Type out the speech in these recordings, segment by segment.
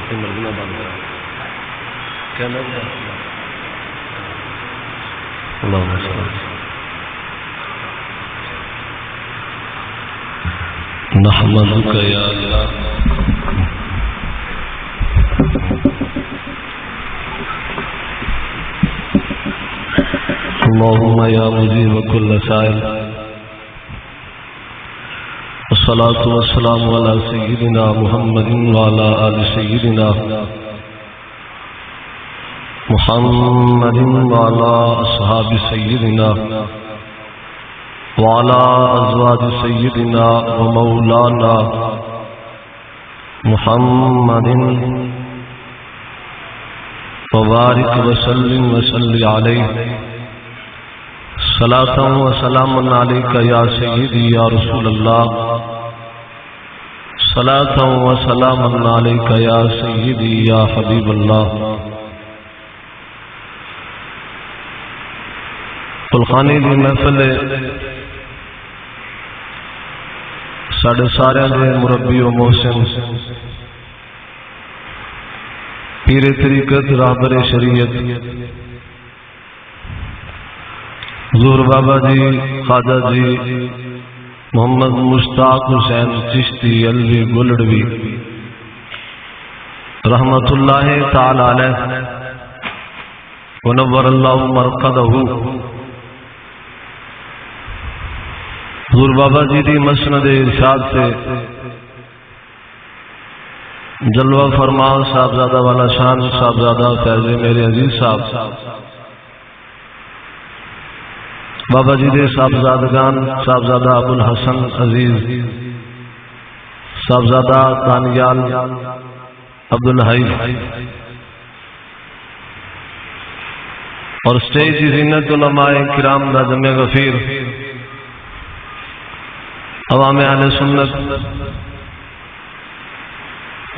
اپنی مرضی میں بند کرا کہنا اللہم صل نحمدک یا اللہ اللهم يا مجيب كل سائل والصلاة والسلام على سيدنا محمد وعلى آل سيدنا محمد وعلى أصحاب سيدنا وعلى أزواج سيدنا ومولانا محمد وبارك وسلم وصل عليه صلاة وسلام عليك يا سيدي يا رسول الله صلاة وسلام عليك يا سيدي يا حبيب الله قلخانی دی محفل ساڑھے سارے دے مربی و محسن پیر طریقت رہبر شریعت حضور بابا جی خواجہ جی محمد مشتاق حسین چشتی علوی گلڑوی رحمت اللہ تعالی علیہ ونور اللہ مرقدہ حضور بابا جی دی مسند ارشاد سے جلوہ فرمان صاحبزادہ والا شان صاحبزادہ فیض میرے عزیز صاحب بابا جی دے صاحبزادگان صاحبزادہ ابو الحسن عزیز صاحبزادہ دانیال عبدالحی اور سٹیج زینت علماء کرام دا جمع غفیر عوام اہل سنت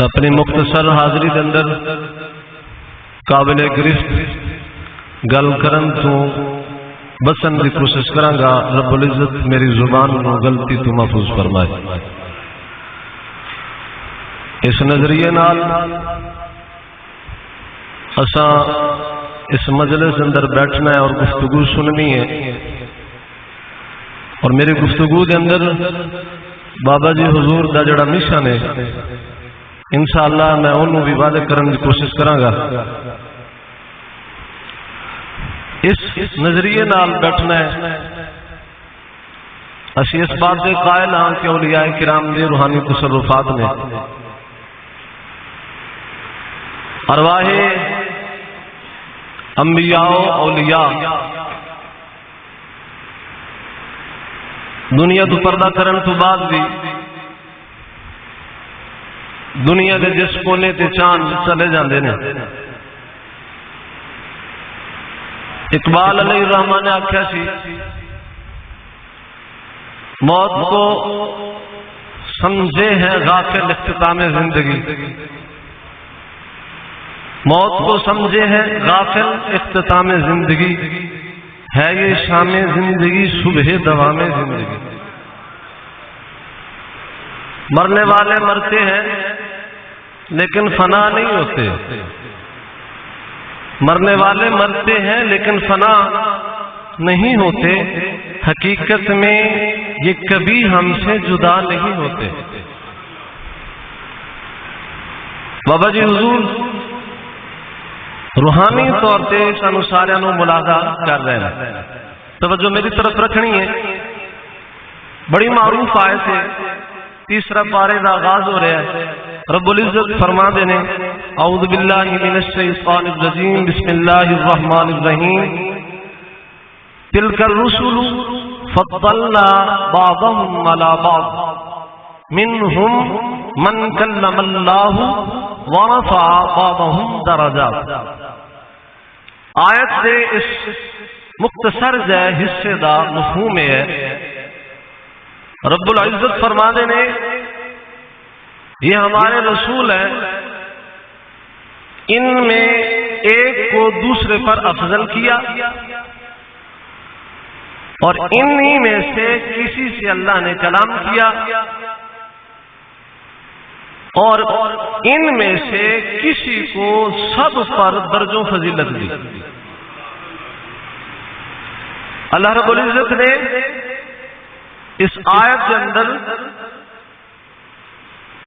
اپنی مختصر حاضری دے اندر قابل گرفت گل کرن تو بسن دی کوشش کراں گا رب العزت میری زبان نو غلطی تو محفوظ فرمائے اس نظریے نال اساں اس مجلس اندر بیٹھنا ہے اور گفتگو سننی ہے اور میری گفتگو دے اندر بابا جی حضور دا جڑا مشن ہے انشاءاللہ میں انہوں بھی واضح کرنے کی کوشش کراں گا اس نظریے نال بیٹھنا ہے اسی اس بات دے قائل ہاں کہ اولیاء کرام دے روحانی تصرفات نے ارواح انبیاء و اولیاء دنیا تو پردہ کرن تو بعد بھی دنیا دے جس کونے تے چاند چلے جاندے نے اقبال علیہ الرحمن نے آکھیا سی موت کو سمجھے ہیں غافل اختتام زندگی موت کو سمجھے ہیں غافل اختتام زندگی ہے یہ شام زندگی صبح دوام زندگی مرنے والے مرتے ہیں لیکن فنا نہیں ہوتے مرنے والے مرتے ہیں لیکن فنا نہیں ہوتے حقیقت میں یہ کبھی ہم سے جدا نہیں ہوتے بابا جی حضور روحانی طور پہ سانو سارے نو ملاحظہ کر رہے ہیں توجہ میری طرف رکھنی ہے بڑی معروف آیت ہے تیسرا پارے دا آغاز ہو رہا ہے رب العزت فرما دینے اعوذ باللہ من الشیطان الرجیم بسم اللہ الرحمن الرحیم تلک الرسل فضلنا بعضهم على بعض منهم من کلم اللہ ورفع بعضهم درجات آیت سے اس مختصر جائے حصے دا مفہوم ہے رب العزت فرما دینے یہ ہمارے رسول ہیں ان میں ایک کو دوسرے پر افضل کیا اور انہی میں سے کسی سے اللہ نے کلام کیا اور ان میں سے کسی کو سب پر درجوں فضیلت دی۔ اللہ رب العزت نے اس آیت کے اندر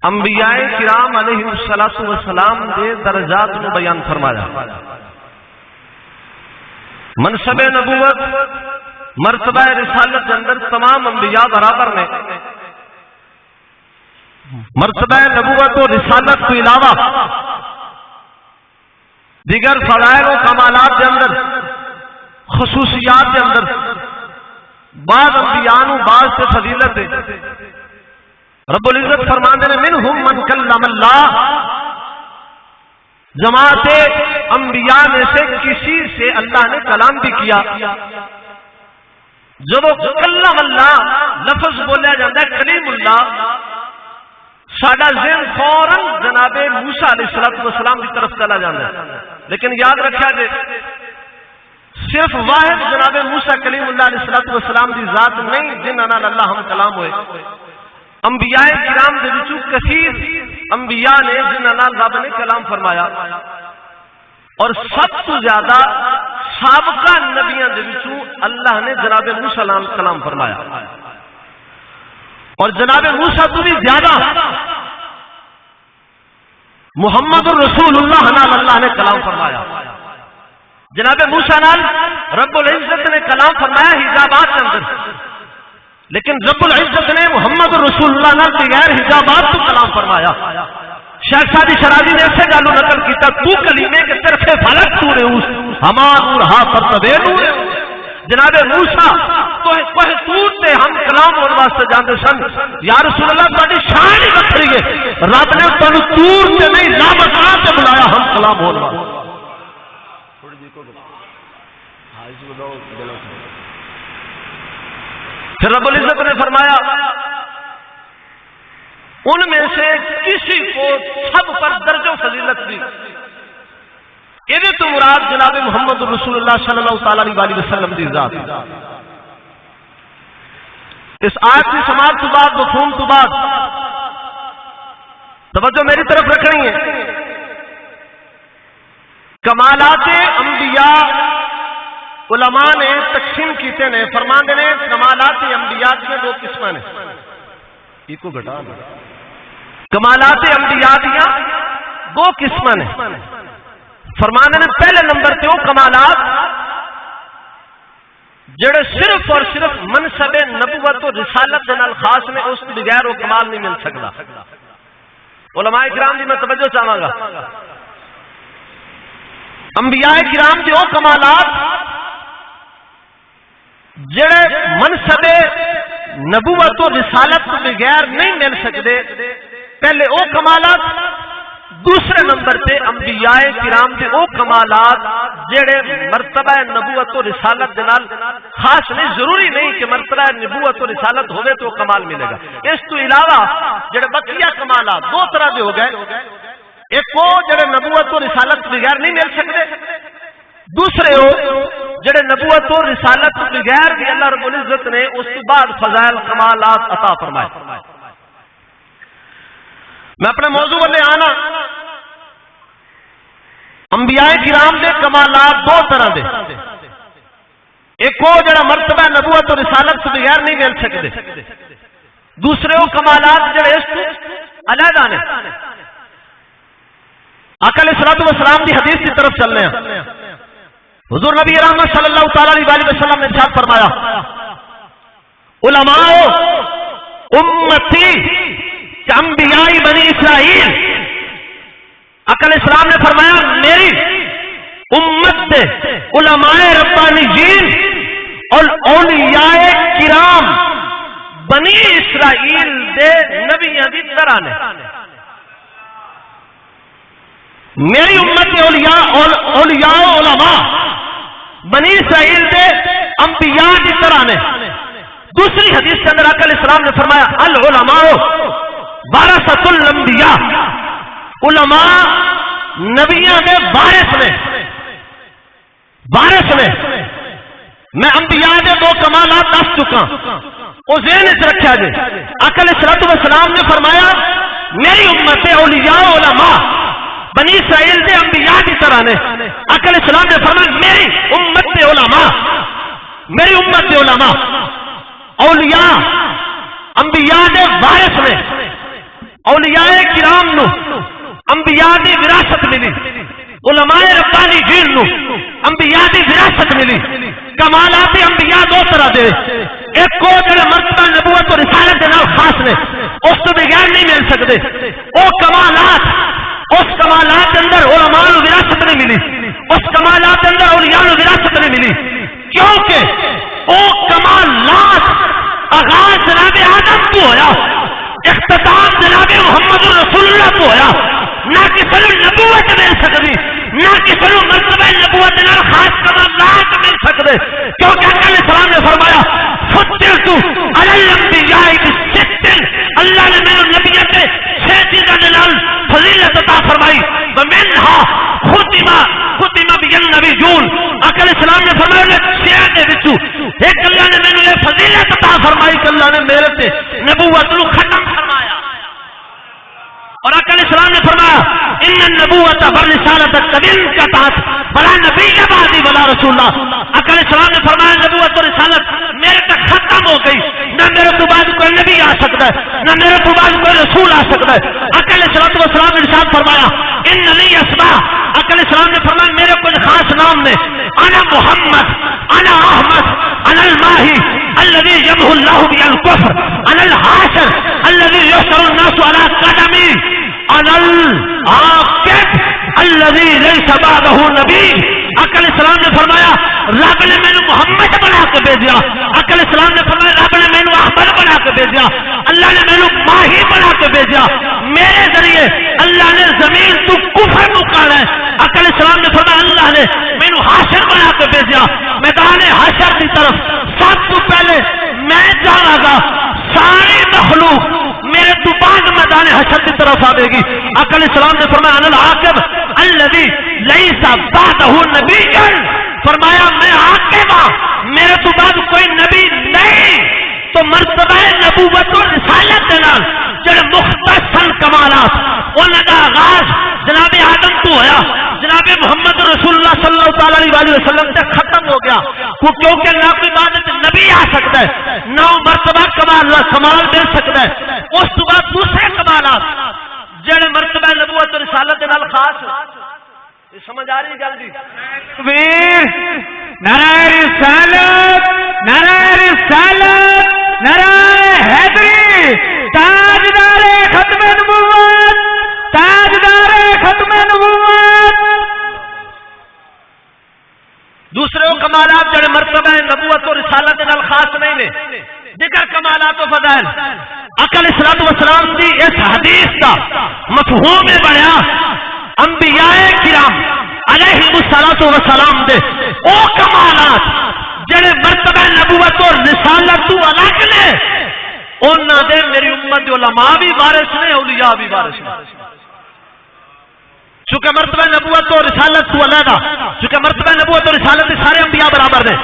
انبیاء کرام علیہ السلام کے درجات کو بیان فرمایا۔ منصب نبوت مرتبہ رسالت کے اندر تمام انبیاء برابر نے، مرتبہ نبوت و رسالت کے علاوہ دیگر فضائل و کمالات کے اندر خصوصیات کے اندر بعض انبیاء نو بعض سے فضیلت ہے۔ رب العزت فرماندے نے منہم من کلم اللہ، جماعت انبیاء میں سے کسی سے اللہ نے کلام بھی کیا۔ جب کلم اللہ لفظ بولیا جاتا ہے کلیم اللہ، ساڈا ذہن فوراً جناب موسیٰ علیہ السلام کی طرف چلا جاتا ہے، لیکن یاد رکھا جائے صرف واحد جناب موسیٰ کلیم اللہ علیہ السلام کی ذات نہیں جنہاں نال اللہ ہم کلام ہوئے، انبیاء کرام دے وچوں کثیر انبیاء نے جنہاں نال رب نے کلام فرمایا، اور سب تو زیادہ سابقہ نبیاں دے وچوں اللہ نے جناب موسیٰ علیہ کلام فرمایا، اور جناب موسیٰ تو بھی زیادہ محمد الرسول اللہ نال اللہ نے کلام فرمایا۔ جناب موسیٰ نال رب العزت نے کلام فرمایا حجابات کے اندر، لیکن رب العزت نے محمد الرسول اللہ نال بغیر حجابات تو کلام فرمایا۔ شیخ سعدی شرازی نے ایسے گالو نقل کیتا، تو کلیمے کے طرف فلک تو رہوس ہما نور ہا پر تبے نور۔ جناب موسیٰ تو کوہ تور تے ہم کلام ہونے واسطے جاندے سن، یا رسول اللہ تہاڈی شان ہی وکھری ہے، رب نے تانوں تور تے نہیں لامکاں تے بلایا ہم کلام ہونے واسطے۔ پھر رب العزت نے فرمایا ان میں سے کسی کو سب پر درجہ فضیلت دی۔ یہ تو مراد جناب محمد رسول اللہ صلی اللہ تعالی علیہ وسلم کی ذات۔ اس آیت کی سماعت تو بعد مفہوم تو بعد توجہ میری طرف رکھنی ہے۔ کمالات انبیاء علماء نے تقسیم کیتے نے، فرماندے نے کمالات انبیاء میں دو قسمیں نے، ایک کو گھٹا دے۔ کمالات انبیاء دیاں دو قسمیں نے، فرماندے نے پہلے نمبر تے وہ کمالات جڑے صرف اور صرف منصب نبوت و رسالت دے نال خاص نے، اس کے بغیر وہ کمال نہیں مل سکتا۔ علماء کرام دی میں توجہ چاہاں گا، انبیاء کرام دے وہ کمالات جڑے منصب نبوت و رسالت کے بغیر نہیں مل سکتے، پہلے وہ کمالات، دوسرے نمبر تے انبیاء کرام دے وہ کمالات جڑے مرتبہ نبوت و رسالت دے نال خاص نہیں، ضروری نہیں کہ مرتبہ نبوت و رسالت ہوئے تو کمال ملے گا۔ اس تو علاوہ جڑے بقیہ کمالات دو طرح دے ہو گئے، ایک وہ جڑے نبوت و رسالت کے بغیر نہیں مل سکتے، دوسرے ہو جڑے نبوت و رسالت کے بغیر بھی اللہ رب العزت نے اس کے بعد فضائل کمالات عطا فرمائے۔ میں اپنے موضوع والے آنا، انبیاء کرام دے کمالات دو طرح دے، ایک وہ جڑا مرتبہ نبوت و رسالت کے بغیر نہیں مل سکتے، دوسرے وہ کمالات جڑے اس کو علیحدہ نے۔ آقا علیہ الصلوۃ والسلام کی حدیث کی طرف چلنے ہیں۔ حضور نبی رحمت صلی اللہ تعالی علیہ وسلم نے ارشاد فرمایا، علماء امتی انبیاء بنی اسرائیل۔ آقا علیہ السلام نے فرمایا میری امت دے علماء ربانیین اور اولیاء کرام بنی اسرائیل دے نبیاں دی طرح نے۔ میری امت اولیاء علماء بنی اسرائیل دے انبیاء کی طرح نے۔ دوسری حدیث کے اندر آقا علیہ السلام نے فرمایا العلماء ورثۃ الانبیاء، علماء نبیوں کے وارث نے۔ وارث نے، میں انبیاء کے دو کمالات دس چکا، وہ ذہن وچ رکھا جائے۔ آقا علیہ الصلوۃ والسلام نے فرمایا میری امت اولیاء علماء بنی اسرائیل دے انبیاء کی طرح نے. آقا علیہ السلام نے فرمایا میری امت دے علماء، میری امت دے علماء اولیاء انبیاء دے وارث نے. اولیاء کرام نو انبیاء دی وراثت ملی، علماء ربانی جین نو انبیاء دی وراثت ملی. کمالات انبیاء دو طرح دے، ایک کو جڑے مرتبہ نبوت اور رسالت دے نال خاص نے، اس تو بغیر نہیں مل سکتے. او کمالات، اس کمالات کے اندر علماء نو وراثت نہیں ملی، اس کمالات کے اندر اولیاء نو وراثت نہیں ملی، کیونکہ او کمالات آغاز جناب آدم کو ہویا، اختتام جناب محمد رسول اللہ کو ہویا. نہ کسی نو نبوت مل سکتی، نہ کسی نو مرتبہ نبوت نال خاص کمالات مل سکتے، کیونکہ آقا علیہ السلام نے فرمایا فضلت علی الانبیاء بست، اللہ نے میرے نبیت سے 6 چیزاں دے نال فضیلت عطا فرمائی. ومنها ختم بی النبیون، آقا علیہ السلام نے فرمایا 6 دے وچوں ایک اللہ نے مینوں یہ فضیلت عطا فرمائی کہ اللہ نے میرے تے نبوت نو ختم فرمایا. اور آقا علیہ السلام نے فرمایا ان النبوت والرسالت قد انقطعت فلا نبی بعدی ولا رسول اللہ. آقا علیہ السلام نے فرمایا نبوت اور رسالت میرے تک ختم ہو گئی، نہ میرے تو بعد کوئی نبی آ سکتا ہے، نہ میرے تو بعد کوئی رسول آ سکتا ہے. آقا علیہ السلام نے ارشاد فرمایا ان لی اسماء، آقا علیہ السلام نے فرمایا میرے کوئی خاص نام نے، انا محمد، انا احمد، انا الماہی الذي يمحو الله به الكفر، انا الحاشر الذي يحشر الناس على قدمي، انا العاقب الذي ليس بعده نبي. آقا علیہ السلام نے فرمایا رب نے مینوں محمد بنا کے بھیجا. آقا علیہ السلام نے فرمایا رب نے مینوں احمد بنا کے بھیجا، اللہ نے مینوں ماہی بنا کے بھیجا. میرے ذریعے اللہ نے زمین تو کفر نکالا ہے. آقا علیہ السلام نے فرمایا اللہ نے مینوں حاشر بنا کے بھیجا. میدان حشر کی طرف سب تو پہلے میں جانا گا، ساری مخلوق میرے تو بعد میدان حشر کی طرف آئے گی. آقا علیہ السلام نے فرمایا انا العاقب الذی لیس بعدہ نبی، فرمایا میں عاقب ہوں، میرے تو بعد کوئی نبی نہیں. تو مرتبہ نبوت و رسالت کے نال جڑے مختصر کمالات انہاں دا آغاز جناب آدم تو ہویا، جناب محمد رسول اللہ صلی اللہ علیہ وسلم سے ختم ہو گیا، کیونکہ نہ کوئی بعد نبی آ سکتا ہے، نہ مرتبہ کمال مل سکتا ہے. اس تو بعد دوسرے کمالات جڑے مرتبہ نبوت و رسالت کے نال خاص. سمجھ آ رہی گل جی؟ تکبیر، نعرہ رسالت، نعرہ رسالت، نعرہ حیدری، تاجدار ختم نبوت، تاجدار ختم نبوت. دوسرے وہ کمالات جڑے مرتبہ نبوت اور رسالت نال خاص نہیں نے، دیگر کمالات و فضائل. آقا علیہ الصلوۃ والسلام دی اس حدیث کا مفہوم بنیا انبیاء کرام علیہ الصلوۃ والسلام دے او کمالات جڑے مرتبہ نبوت اور رسالت تو الگ نے، انہاں دے میری امت دے علماء بھی وارث نے، اولیاء بھی وارث نے. چونکہ مرتبہ نبوت اور رسالت تو الگ، چونکہ مرتبہ نبوت اور رسالت سارے انبیاء برابر نے،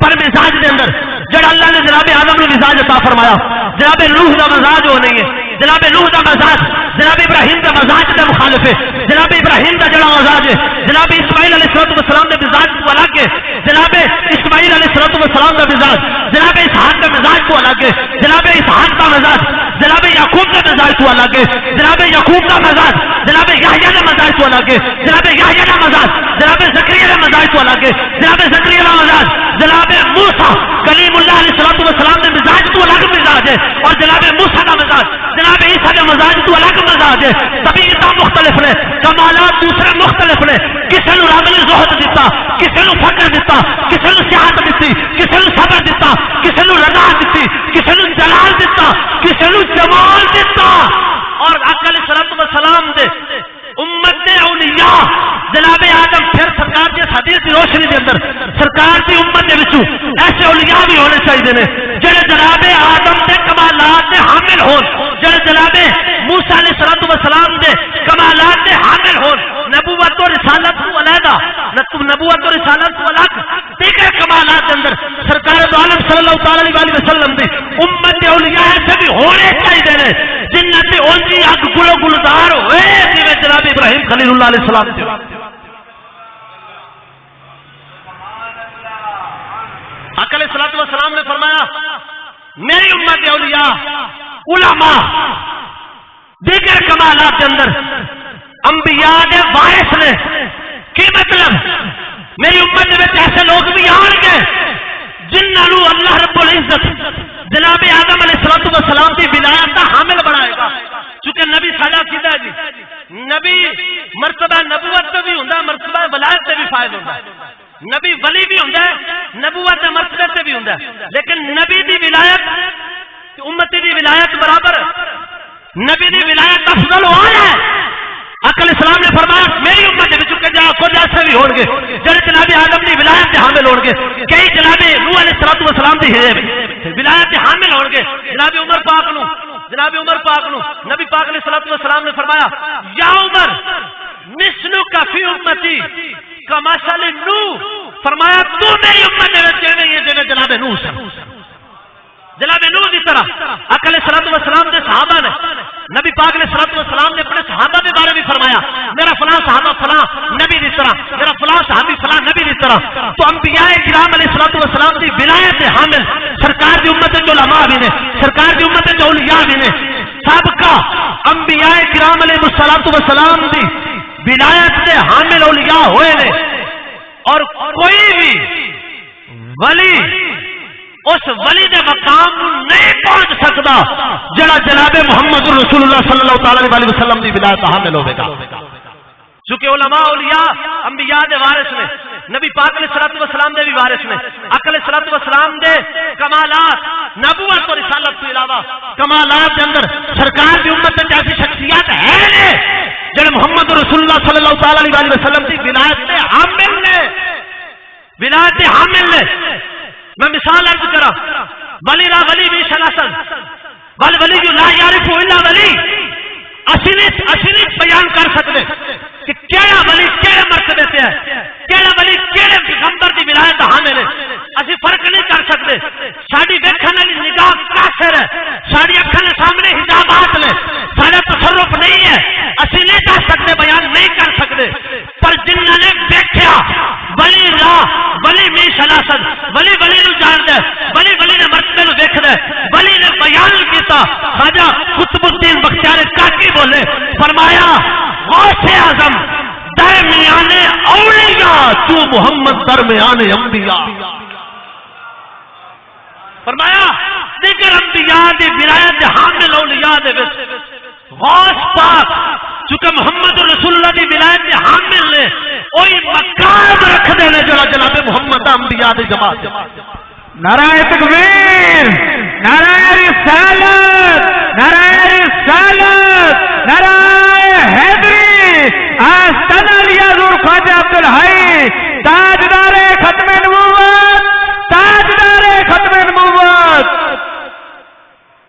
پر مزاج دے اندر جڑا اللہ نے جناب آدم نو مزاج عطا فرمایا، جناب نوح دا مزاج وہ نہیں ہے، جناب نوح دا مزاج جناب ابراہیم دا مزاج دا مخالف ہے، جناب ابراہیم دا جڑا مزاج ہے جناب اسماعیل علیہ السلام دے مزاج تو الگ ہے، جناب اسماعیل علیہ السلام دا مزاج جناب اسحاق دا مزاج تو الگ ہے، جناب اسحاق دا مزاج جناب یعقوب دا مزاج تو الگ ہے، جناب یعقوب دا مزاج جناب یحییٰ دا مزاج تو الگ ہے، جناب یحییٰ دا مزاج جناب زکریا دا مزاج تو الگ ہے، جناب زکریا دا مزاج جناب موسیٰ کلیم اللہ علیہ السلام دے مزاج تو الگ مزاج ہے، اور جناب موسیٰ دا مزاج جناب عیسیٰ دا مزاج تو الگ مزاج ہے. طبیعت مختلف نے، کمالات دوسرے مختلف نے. کسی نو رب نے زہد دیتا، کسی نو فقر دیتا، کسی نو صحت دیتی، کسی نو صبر دیتا، کسی نو رضا دیتی، کسی نو جلال دیتا، کسی نو جمال دیتا. اور آقا علیہ السلام دے امت دے اولیاء جناب آدم پھر سرکار کی حدیث کی روشنی کے اندر سرکار کی امت کے وچوں ایسے اولیاء بھی ہونے چاہیے نے جڑے جناب آدم دے کمالات دے حامل ہون، جڑے جناب موسیٰ علیہ السلام دے کمالات دے حامل ہون. نبوت و رسالت تو علیحدہ، نبوت و رسالت تو الگ، دیگر کمالات کے اندر سرکار دو عالم صلی اللہ علیہ وسلم دی امت دے اولیاء ایسے بھی ہونے چاہیے نے جنت اونجی اگ گلو خلیل اللہ علیہ السلام تے آقا علیہ الصلوۃ والسلام نے فرمایا میری امت اولیاء علماء دیگر کمالات کے اندر انبیاء دے وارث نے کی مطلب میری امت میں ایسے لوگ بھی آن گے جنہوں اللہ رب العزت جناب آدم علیہ الصلوۃ والسلام کی ولایت کا حامل بنائے گا چونکہ نبی ساڈا کیتا جی نبی مرتبہ نبوت تے بھی ہوندا مرتبہ ولایت تے بھی فائد ہوندا نبی ولی بھی ہوندا نبوت دے مرتبے تے بھی ہوندا لیکن نبی دی ولایت امتی دی ولایت برابر نبی دی ولایت افضل ہو ہے آقا علیہ السلام نے فرمایا میری امت وچ کچھ ایسے بھی ہون گے جڑے جناب آدم دی ولایت دے حامل ہون گے کئی جناب نوح علیہ الصلوۃ والسلام دی ولایت دے حامل ہون گے جناب عمر پاک نو نبی پاک علیہ الصلوۃ والسلام نے فرمایا یا عمر مثلک فی امتی کمثل نوح فرمایا تو میری امت دے وچ ایویں ہی جویں جناب نوح جناب نوح دی طرح آقا علیہ الصلوۃ والسلام دے صحابہ نے نبی پاک علیہ الصلوۃ والسلام نے اپنے صحابہ کے بارے میں فرمایا میرا فلاں صحابہ فلاں نبی دی طرح میرا فلاں صحابی فلاں نبی دی طرح تو انبیاء کرام علیہ الصلوۃ والسلام دی ولایت حامل سرکار دی امت وچ علماء بھی نے سرکار دی امت وچ اولیاء بھی نے سابقہ انبیاء کرام علیہ الصلوۃ والسلام دی ولایت دے حامل اولیاء ہوئے نے اور کوئی بھی ولی اس ولی دے مقام نہیں پہنچ سکتا جڑا جناب محمد رسول اللہ صلی اللہ تعالی علیہ وسلم دی ولایت حامل ہوے گا چونکہ علماء اولیاء انبیاء دے وارث نے نبی پاک علیہ الصلوۃ والسلام دے بھی وارث نے آقا علیہ الصلوۃ والسلام دے کمالات نبوت اور رسالت کے علاوہ کمالات کے اندر سرکار دی امت میں ایسی شخصیات ہیں نے جڑے محمد رسول اللہ صلی اللہ تعالی علیہ وسلم دی ولایت دے حامل نے ولایت دے حامل نے میں مثال عرض کرا ولی را ولی بھی شناسن ول ولی جو لا یعرف الا ولی اصلی بیان کر سکتے کہ کیڑا ولی کیڑے مرتبے سے ہے کیڑا ولی کیڑے پیغمبر دی ولایت حامل ہے اسی فرق نہیں کر سکتے ساری ویکھن والی نگاہ قاصر ہے ساری اکھاں دے سامنے حجابات نے سارا تصرف نہیں ہے اسی نہیں کر سکتے بیان نہیں کر سکتے پر جنہاں نے دیکھا ولی را ولی میں شناسن ولی ولی نو جاندا ہے ولی ولی نے مرتبے نو دیکھدا ہے ولی نے بیان کیتا خواجہ قطب الدین بختیار کاکی بولے فرمایا غوث اعظم درمیان اولیاء تو محمد درمیان انبیاء فرمایا دیگر انبیاء دی ولایت حامل اولیاء دے وچ غوث پاک چونکہ محمد رسول اللہ دی ولایت دے حامل نے وہی مقام رکھ دے نے جو جناب محمد انبیاء دی جماعت نعرہ تکبیر نعرہ رسالت نعرہ رسالت نعرہ حیدری آستان علی حضور خواجہ عبدالحی تاجدار ختم نبوت تاجدار ختم نبوت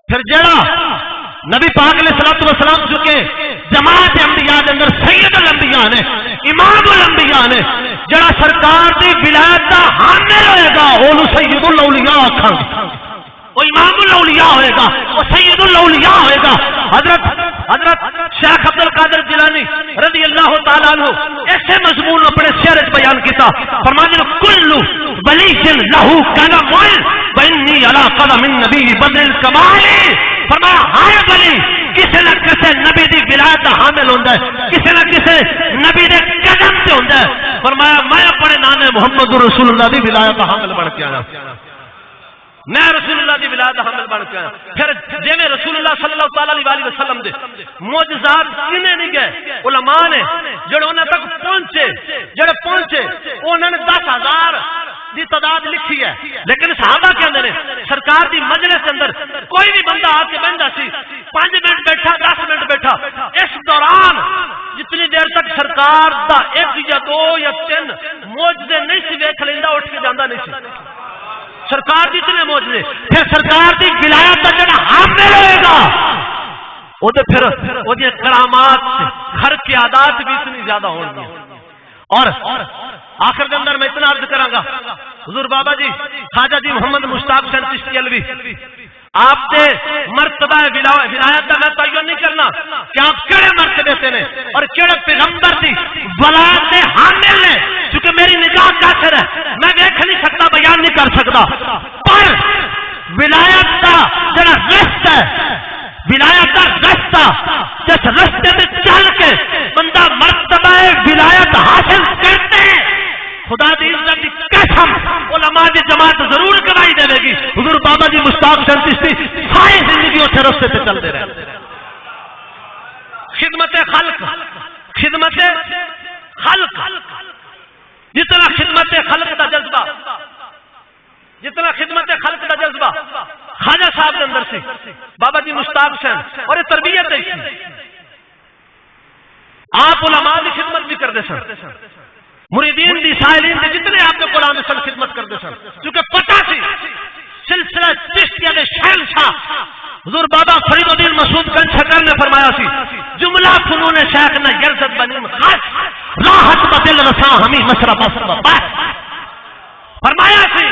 پھر جڑا نبی پاک علیہ الصلوۃ والسلام چکے جماعت انبیاء دے اندر سید الانبیاء نے امام الانبیاء نے جڑا سرکار دی ولایت دا حامل ہوئے گا اونوں سید الاولیاء آکھاں وہ امام الاولیاء ہوئے گا وہ سید الاولیاء ہوئے گا حضرت شیخ عبد القادر جیلانی رضی اللہ تعالی عنہ ایسے مضمون اپنے شعر وچ بیان کیتا فرماتے ہیں کل ولی لہو قدم وانی علی قدم النبی بدر الکمال فرمایا ہر ولی کسی نہ کسی نبی دی ولایت دا حامل ہوندا ہے کسی نہ کسی نبی دے قدم تے ہوندا ہے فرمایا میں اپنے نام محمد رسول اللہ دی ولایت دا حامل بن کے آیا میں رسول اللہ دی ولایت دا حامل بن کے آیا پھر جویں رسول اللہ صلی اللہ تعالی علیہ وسلم دے معجزات کنے نہیں گئے علماء نے جڑے انہاں تک پہنچے انہاں نے 10,000 دی تعداد لکھی ہے لیکن صحابہ کہندے نے سرکار دی مجلس کے اندر کوئی بھی بندہ آ کے بہندا سی 5 منٹ بیٹھا 10 منٹ بیٹھا اس دوران جتنی دیر تک سرکار دا 1 یا 2 یا 3 معجزے نہیں سی ویکھ لیندا اٹھ کے جاندا نہیں سی سرکار دی اتنے معجزے پھر سرکار دی ولایت دا جڑا حامل ہوئے گا او تے پھر او دی کرامات خرق عادات بھی اتنی زیادہ ہون گی اور آخر کے اندر میں اتنا عرض کراں گا حضور بابا جی خواجہ جی محمد مشتاق حسین چشتی علوی آپ دے مرتبہ ولایت کا میں تعین نہیں کرنا کہ آپ کہڑے مرتبے سے نے اور کہڑے پیغمبر دی ولایت دے حامل نے، چونکہ میری نگاہ کافر ہے، میں دیکھ نہیں سکتا، بیان نہیں کر سکتا، پر ولایت کا جڑا رستہ ہے، ولایت کا رستہ جس رستے سے چل کے بندہ مرتبہ ولایت حاصل کرتے ہیں، خدا دی عزت دی قسم علماء دی جماعت ضرور گواہی دے گی، حضور بابا جی مشتاق حسین چشتی ساری زندگی اسے رستے سے چلتے رہے۔ خدمت خلق، خدمت خلق، جتنا خدمت خلق کا جذبہ، جتنا خدمت خلق کا جذبہ خواجہ صاحب کے اندر سے بابا جی مشتاق حسین، اور یہ تربیت ہے، آپ علماء کی خدمت بھی کرتے سن، مریدین دی سائلین دی جتنے آپ کے قرآن سن خدمت کرتے سن، کیونکہ پتہ سی سلسلہ چشتیہ دے شہنشاہ حضور بابا فرید الدین مسعود گنج شکر نے فرمایا سی جملہ فنون شیخ نہ یرزد بنیم خاص راحت بدل رسا ہمیں مشرب بس فرمایا سی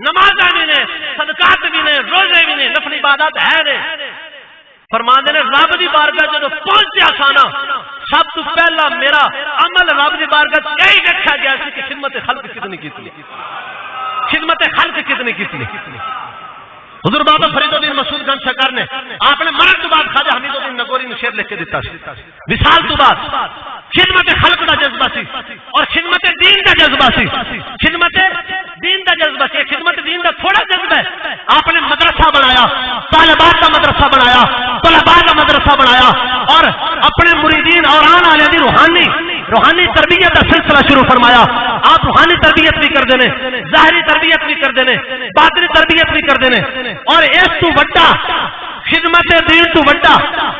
نماز بھی نے، صدقات بھی نے، روزے بھی نے، نفل عبادت ہے نے، فرماندے نے رب دی بارگاہ جدوں پہنچیا سانا سب تو پہلا میرا عمل رب دی بارگاہ یہی دیکھا گیا سی کہ خدمت خلق کتنی کی، خدمت خلق کتنی کی۔ حضور بابا فرید الدین مسعود گنج شکر نے آپ نے مرن تو بعد خواجہ حمید الدین نگوری نے شعر لکھ کے دیتا سی، وصال تو بعد خدمت خلق دا جذبہ سی اور خدمت دین دا جذبہ سی، خدمت دین دا جذبہ سی، خدمت دین دا تھوڑا جذبہ ہے، آپ نے مدرسہ بنایا، طالبات کا مدرسہ بنایا، طلباء کا مدرسہ بنایا، اور اپنے مریدین اور آنے والے دی روحانی تربیت کا سلسلہ شروع فرمایا۔ آپ روحانی تربیت بھی کر دینے، ظاہری تربیت بھی کر دینے، باطنی تربیت بھی کر دینے، اور اس تو بڑا خدمت دین تو بڑا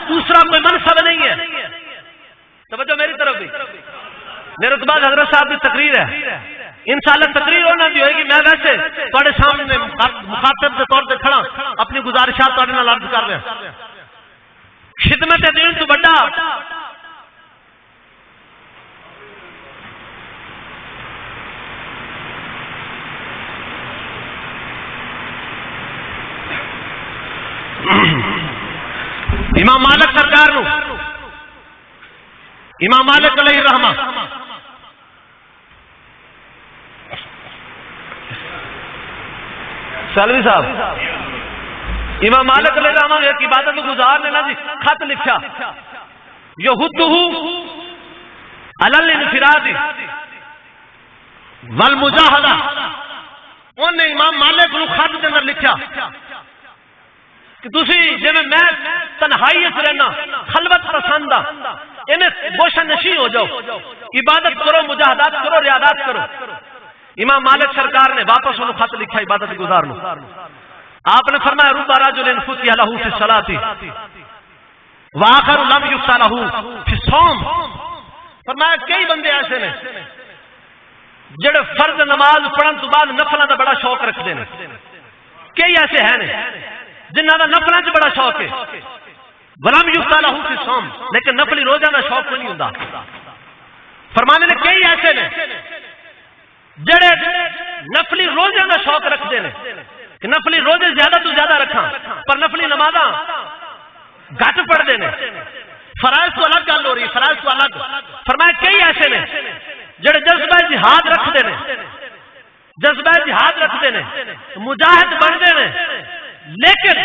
دوسرا کوئی منصب نہیں ہے۔ توجہ میری طرف بھی، میرے تو بعد حضرت صاحب کی تقریر ہے، انشاءاللہ تقریر ہونا بھی ہوئے گی، میں ویسے تھوڑے سامنے مخاطب کے طور پہ کھڑا اپنی گزارشات تھوڑے نال عرض کر رہا ہوں۔ خدمت دین تو بڑا امام مالک سرکار نو، امام مالک علیہ الرحمہ سالوی صاحب، امام مالک علیہ الرحمہ نے ایک عبادت گزار نے نا جی خط لکھا یہودہ علی الانفراد والمجاہدہ، انہیں امام مالک نو خط دے اندر لکھا کہ تسی جی میں تنہائی رہنا خلوت پسند آ، انہیں گوشہ نشین ہو جاؤ، عبادت کرو، مجاہدات کرو، ریاضات کرو۔ امام مالک سرکار نے واپس انہوں خط لکھا عبادت گزار نو، آپ نے فرمایا رب رجل فتح له فی الصلاۃ وآخر لم یفتح له فی الصوم، فرمایا کئی بندے ایسے نے جڑے فرض نماز پڑھن تو بعد نفلاں دا بڑا شوق رکھتے ہیں، کئی ایسے ہیں نے جنہاں دا نفلاں چ بڑا شوق ہے، ولم یفتح له فی الصوم، لیکن نفلی روزہ دا شوق نہیں ہوندا۔ فرمانے نے کئی ایسے نے جڑے نفلی روزے دا شوق رکھتے ہیں کہ نفلی روزے زیادہ تو زیادہ رکھاں پر نفلی نمازاں گھٹ پڑھتے ہیں، فرائض تو الگ گل ہو رہی، فرائض تو الگ۔ فرمایا کئی ایسے نے جڑے جذبہ جہاد رکھتے ہیں، جذبہ جہاد رکھتے ہیں، مجاہد بنتے ہیں، لیکن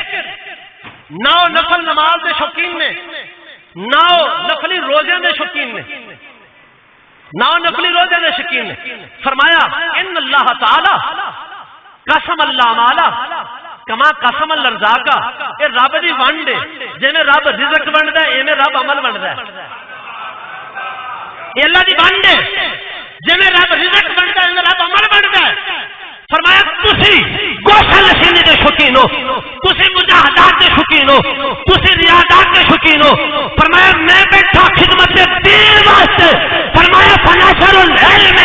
نہ نفل نماز دے شوقین نے، نہ نفلی روزے دے شوقین نے، نہ نفلی روزے دے شوقین نے۔ فرمایا ان اللہ تعالی قسم اللہ مالا کما قسم الارزاق، اے رب دی ونڈ ہے، جویں رب رزق ونڈدا ہے ایویں رب عمل ونڈدا ہے، اے اللہ دی ونڈ ہے، جویں رب رزق ونڈدا ہے ایویں رب عمل ونڈدا ہے۔ فرمایا تسی گوشہ نشینی دے شوقین ہو، تسی مجاہدات دے شوقین ہو، تسی ریاضات دے شوقین ہو۔ فرمایا میں بیٹھا خدمت دین واسطے، فرمایا فنشر العلم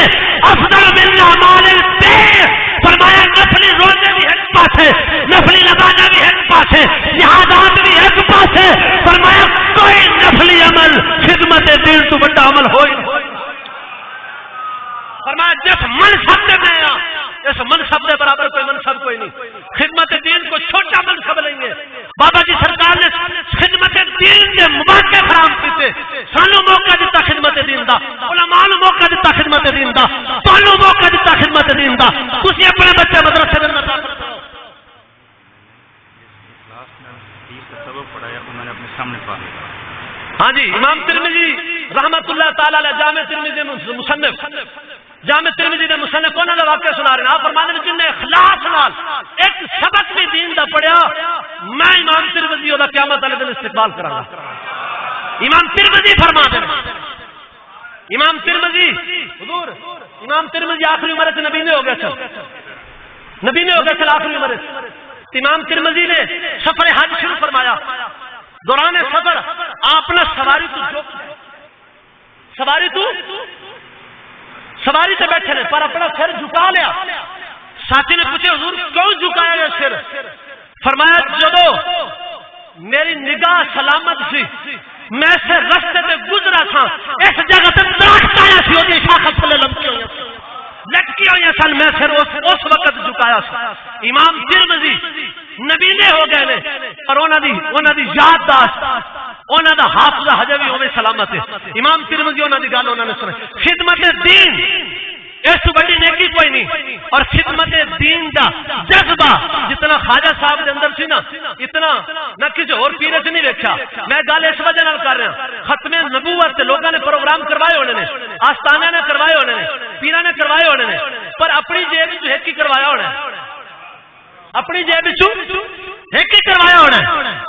افضل من اعمال الدین، فرمایا نفلی روزے بھی ایک پاسے، نفلی نمازاں بھی ایک پاسے، جہادات بھی ایک پاسے، فرمایا کوئی نفلی عمل خدمت دین تو بڑا عمل ہوئی۔ فرمایا جس منصب میں میں اس منصب کے برابر کوئی منصب کوئی نہیں. خدمت دین کو چھوٹا منصب لیں گے. بابا جی سرکار نے خدمت دین کے مواقع فراہم کیتے, سانو موقع دیتا خدمت دین دا, علماء نو موقع دیتا خدمت دین دا, تانوں موقع دیتا خدمت دین دا. تسی اپنے بچے مدرسے میں نہ سبق پڑھایا کو میں نے اپنے سامنے پا لیا. ہاں جی, امام ترمذی رحمت اللہ تعالی علیہ جامع ترمذی مصنف, جامع ترمذی دے مصنف انہاں دا واقعہ سنا رہے ہیں. آپ فرماتے ہیں جن نے اخلاص نال ایک سبق بھی دین دا پڑھیا, میں امام ترمذی دا قیامت والے دن استقبال کراں گا. امام ترمذی فرماتے ہیں, امام ترمذی حضور امام ترمذی آخری عمر سے نبی نے ہو گیا سر, نبی نے ہو گیا سر آخری عمر سے. امام ترمذی نے سفر حج شروع فرمایا. دوران سفر آپ نے سواری سے بیٹھے نے پر اپنا سر جھکا لیا. ساتھی نے پوچھے حضور کیوں جھکایا یہ سر؟ فرمایا جدو میری نگاہ سلامت سی میں سے رستے تے گزرا تھا, اس جگہ تے درخت آیا سی وہ شاخت تھلے لٹکی ہوئی سن, میں پھر اس وقت جھکایا سا. امام ترمذی نبی نے ہو گئے نے پر انہاں دی یادداشت انہاں دا حافظہ ہجے بھی ہوے سلامت ہے. امام ترمذی انہاں دی گل انہاں نے سنی. خدمت دین اس تو بڑی نیکی کوئی نہیں, اور خدمت دین دا جذبہ جتنا خواجہ صاحب دے اندر سی نا اتنا نہ کسی اور پیرے سے نہیں دیکھا. میں گل اس وجہ نال کر رہا, ختم نبوت تے لوگاں نے پروگرام کروائے ہونے نے, آستانے نے کروائے ہونے نے, پیراں نے کروائے ہونے نے, پر اپنی جیب وچ ایک ہی کروایا ہونا ہے, اپنی جیب وچ ایک ہی کروایا ہونا ہے.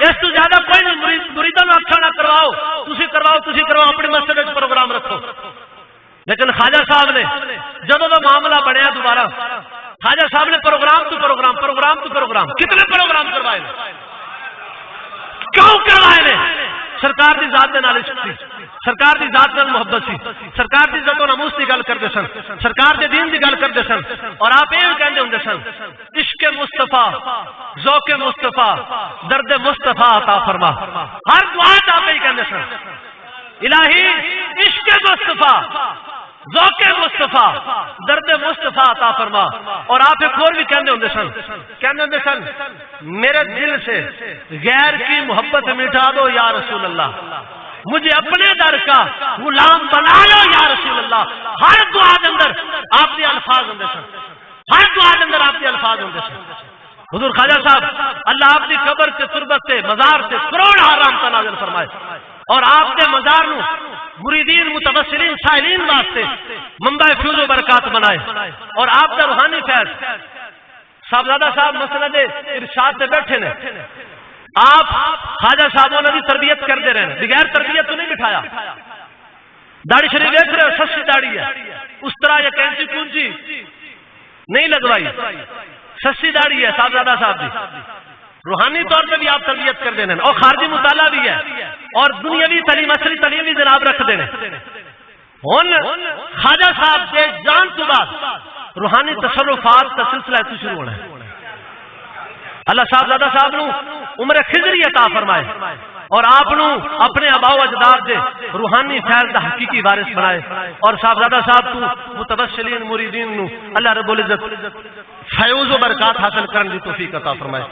اس تو زیادہ کوئی نہیں. مریداں نوں اکھاں نہ کرواؤ, تسی کرواؤ اپنی مسجد وچ پروگرام رکھو. لیکن خواجہ صاحب نے جدوں دا معاملہ بنیا دوبارہ, خواجہ صاحب نے پروگرام تو پروگرام کتنے پروگرام کروائے, کیوں کروائے نے؟ سرکار دی ذات دے نال عشق سی, سرکار دی ذات نال محبت سی, سرکار دی عزت و ناموس دی گل کرتے سن, سرکار دے دین دی گل کرتے سن. اور آپ یہ کہندے ہوندے سن عشق مصطفیٰ, ذوق مصطفیٰ, درد مصطفیٰ عطا فرما. ہر دعا آپ ہی کہندے سن الہی عشق مصطفیٰ, ذوق مصطفیٰ, درد مصطفیٰ عطا فرما. اور آپ ایک اور بھی کہندے ہوندے سن میرے دل سے غیر کی محبت مٹا دو یا رسول اللہ, مجھے اپنے در کا غلام بنا لو یا رسول اللہ. ہر دعا کے اندر آپ کے الفاظ ہوندے سن, ہر دعا کے اندر آپ کے الفاظ ہوندے سن. حضور خواجہ صاحب اللہ آپ کی قبر سے تربت سے مزار سے کروڑ حرام کا نازل فرمائے, اور آپ کے مزار نو مریدین متوسلین سائلین واسطے منبع فیض و برکات بنائے. اور آپ کا روحانی فیض صاحبزادہ صاحب مسند ارشاد سے بیٹھے نے, آپ خواجہ صاحب انہوں نے تربیت کرتے رہے, بغیر تربیت تو نہیں بٹھایا. داڑھی شریف دیکھ رہے ہو, سستی داڑھی ہے, اس طرح یہ کینچی کونچی نہیں لگوائی, سستی داڑھی ہے صاحبزادہ صاحب دی. روحانی طور پہ بھی آپ تربیت کر دینے, اور خارجی مطالعہ بھی ہے, اور دنیاوی تعلیم اصلی تعلیم بھی جناب رکھ دینے. ہن خواجہ صاحب کے جان تو بعد روحانی تصرفات کا سلسلہ تو شروع ہونا ہے. اللہ صاحبزادہ صاحب نو عمر خضری عطا فرمائے, اور آپ نو اپنے آباء و اجداد دے روحانی فیض دا حقیقی وارث بنائے. اور صاحبزادہ صاحب تو متوسلین مریدین نو اللہ رب العزت فیض و برکات حاصل کرنے کی توفیق عطا فرمائے.